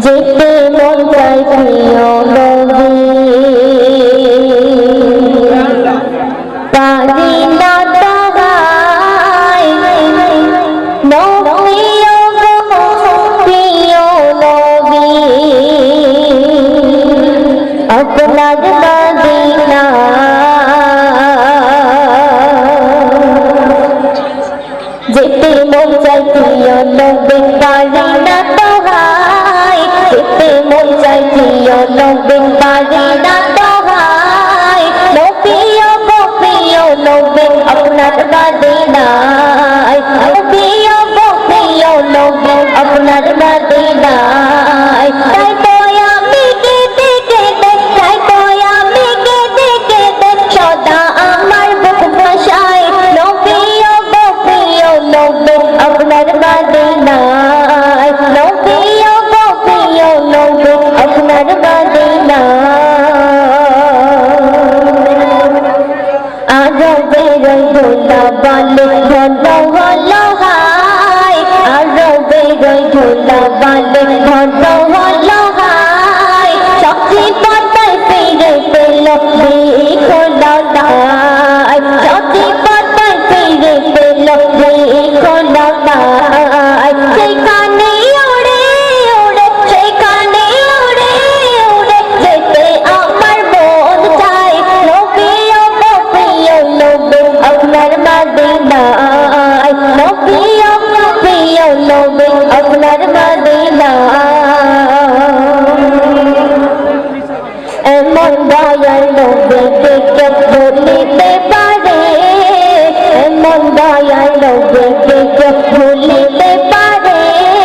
যেতে মন চাই প্রিয় নবী পারি না তাহাই নবী প্রিয় নবী আপনার মদিনা যেতে মন চাই প্রিয় নবী পারি না তাহাই যেতে মন চাই প্রিয় নবী পারি না তাহাই নবী গো প্রিয় নবী আপনার মদিনায় নবী গো প্রিয় নবী আপনার মদিনায় তাই তো আমি কেঁদে কেঁদে তাই তো আমি কেঁদে কেঁদে সদা আমার বুক ভাসায় নবী গো প্রিয় নবী আপনার মদিনায় নবী গো প্রিয় নবী আপনার মদিনায় আরবের ধুলা বালি ঘন হলো হায় আরবের ধুলা বালি ঘন হলো হায় চক্রি পাতায় ফিরে পেল